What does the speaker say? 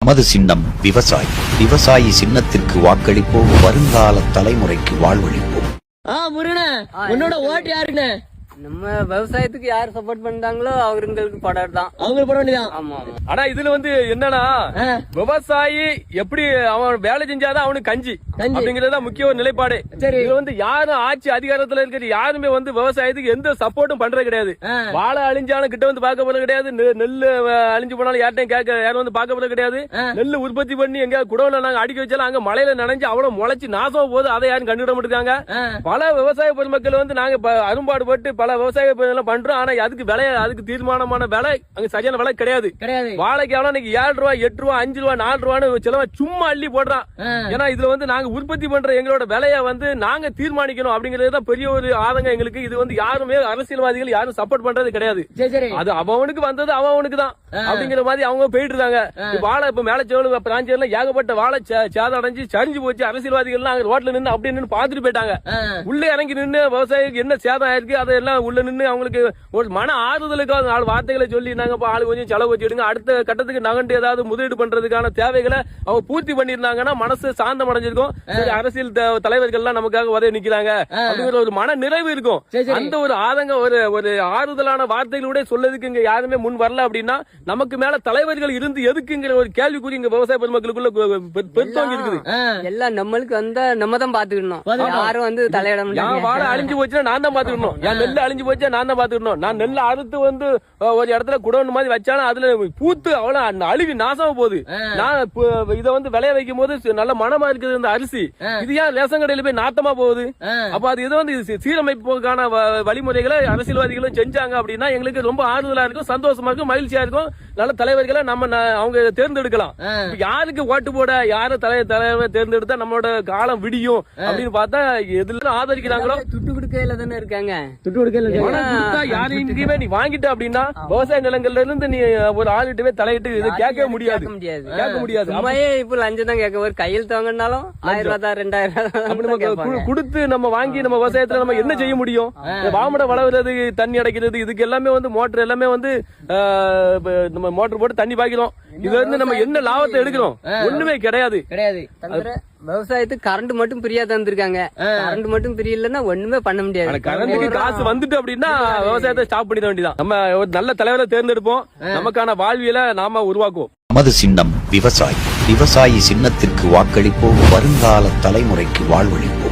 நமது சின்னம் விவசாயி. விவசாயி சின்னத்திற்கு வாக்களிப்போம், வருங்கால தலைமுறைக்கு வாழ்வளிப்போம். முருகனே, உன்னோட ஓட்டு யாருன்னு? நம்ம விவசாயத்துக்கு யார் சப்போர்ட் பண்றாங்களோ அவங்களுக்கு படம் தான். அவங்க போட வேண்டியதான். ஆமா ஆமா. ஆனா இதுல என்னன்னா, விவசாயி எப்படி அவன் வேலை செஞ்சாதான் அவனுக்கு கஞ்சி அப்படிங்கறதுதான் முக்கிய ஒரு நிலைப்பாடு. இது யாரும் ஆட்சி அதிகாரத்துல இருக்கிற யாருமே விவசாயத்துக்கு எந்த சப்போர்ட்டும் பண்றது கிடையாது. வாழை அழிஞ்சாலும் கிட்ட பார்க்க போறது கிடையாது. நெல்லு அழிஞ்சு போனாலும் யார்ட்டையும் கேட்க யாரும் பார்க்க போறது கிடையாது. நெல்லு உற்பத்தி பண்ணி எங்க குடவுல நாங்க அடிக்க வச்சாலும் அங்க மழையில நனைஞ்சு அவ்வளவு முளைச்சு நாசம் போது அதை யாரும் கண்டுவிட மாட்டாங்க. பல விவசாய பொதுமக்கள் நாங்க அரும்பாடு பட்டு பல விவசாய பண்றோம். ஆனா அதுக்கு தீர்மானமான விலை அங்க சரியான விலை கிடையாது. வாழைக்கு எவ்வளவு 7 ரூபாய் 8 ரூபாய் 5 ரூபாய் 4 ரூபான்னு செலவா சும்மா அள்ளி போடுறான். ஏன்னா இதுல நாங்க உற்பத்தி பண்ற எங்களோட விலைய நாங்க தீர்மானிக்கணும் அப்படிங்கறதுதான் பெரிய ஒரு ஆதங்கம் எங்களுக்கு. இது யாருமே அரசியல்வாதிகள் யாரும் சப்போர்ட் பண்றது கிடையாது. அது அவனுக்கு வந்தது அவனுக்கு தான் அப்படிங்கிற மாதிரி அவங்க போயிட்டு இருக்காங்க. வாழை இப்ப மேலச்சோடு பிராஞ்சர்ல ஏகப்பட்ட வாழை சேதம் அடைஞ்சு சரிஞ்சு போச்சு. அரசியல்வாதிகள் ரோட்ல நின்று அப்படி நின்று பாத்துட்டு போயிட்டாங்க. உள்ளே இறங்கி நின்று விவசாயிக்கு என்ன சேதம் ஆயிருக்கு அதெல்லாம் உள்ள நின்று அவங்களுக்கு ஒரு மன ஆறுதலுக்காக 4 வார்த்தைகளை சொல்லி நாங்க ஆளு கொஞ்சம் செலவு வச்சுடுங்க, அடுத்த கட்டத்துக்கு நகண்டு ஏதாவது முதலீடு பண்றதுக்கான தேவைகளை அவங்க பூர்த்தி பண்ணிருந்தாங்கன்னா மனசு சாந்தம் அடைஞ்சிருக்கும். அரசியல் தலைவர்கள்லாம் நமக்காக உதவி நிக்கிறாங்க அப்படிங்கிற ஒரு மன நிறைவு இருக்கும். அந்த ஒரு ஆதங்கம் ஒரு ஆறுதலான வார்த்தைகளோட சொல்லதுக்கு இங்க யாருமே முன் வரல. அப்படின்னா நமக்கு மேல தலைவர்கள் இருந்து எதுக்குங்கிற ஒரு கேள்விக்குறி இங்க விவசாய பெருமக்களுக்குள்ள பெருத்தோங்கி இருக்குது. எல்லாம் நம்மளுக்கு நம்ம தான் பாத்துக்கணும். யாரும் தலையிட முடியாது. வாழை அழிஞ்சு போச்சுன்னா நான் தான் பாத்துக்கணும். என் நெல்லு அழிஞ்சு போச்சா நான் தான் பாத்துக்கணும். நான் நெல்ல அறுத்து ஒரு இடத்துல குடோன் மாதிரி வச்சாலும் அதுல பூத்து அவ்வளவு அழுகி நாசமா போகுது. நான் இதை விளைய வைக்கும் போது நல்ல மனமா இருக்குது இந்த அரிசி. இது ஏன் ரேஷன் கடையில போய் நாத்தமா போகுது? அப்ப அது இதை சீரமைப்புக்கான வழிமுறைகளை அரசியல்வாதிகளும் செஞ்சாங்க அப்படின்னா எங்களுக்கு ரொம்ப ஆறுதலா இருக்கும், சந்தோஷமா இருக்கும், மகிழ்ச்சியா இருக்கும். நல்ல தலைவர்களை அவங்க தேர்ந்தெடுக்கலாம். யாருக்கு ஓட்டு போட யாரு தலைவர் தேர்ந்தெடுத்தா நம்மளோட காலம் விடியும் அப்படின்னு பார்த்தா எதுல ஆதரிக்கிறாங்களோ துட்டு கொடுக்கையில தானே இருக்காங்க. துட்டு கொடுக்கல யாரையுமே நீ வாங்கிட்ட அப்படின்னா விவசாய நிலங்கள்ல இருந்து நீ ஒரு ஆளுகிட்டவே தலையிட்டு இது கேட்க முடியாது. இப்ப லஞ்சம் தான் கேட்க ஒரு கையில் தவங்கினாலும் 1000 ரூபாய் 2000 கொடுத்து நம்ம வாங்கி நம்ம விவசாயத்துல நம்ம என்ன செய்ய முடியும்? வாமட வளர்றது, தண்ணி அடைக்கிறது, இதுக்கு எல்லாமே மோட்டர் எல்லாமே நம்ம மோட்டர் போட்டு தண்ணி பாய்க்கிறோம். இதுல நம்ம என்ன லாபத்தை எடுக்கிறோம்? ஒண்ணுமே கிடையாது. விவசாயத்துக்கு கரண்ட் மட்டும் பிரியா தந்திருக்காங்க. கரண்ட் மட்டும் பிரிய இல்லன்னா ஒண்ணுமே பண்ண முடியாது. கரண்ட் காசு வந்துட்டு அப்படின்னா விவசாயத்தை ஸ்டாப் பண்ணிட வேண்டியதான். நம்ம ஒரு நல்ல தலைவரை தேர்ந்தெடுப்போம், நமக்கான வாழ்வியலை நாம உருவாக்குவோம். நமது சின்னம் விவசாயி. விவசாயி சின்னத்திற்கு வாக்களிப்போம், வருங்கால தலைமுறைக்கு வாழ்வளிப்போம்.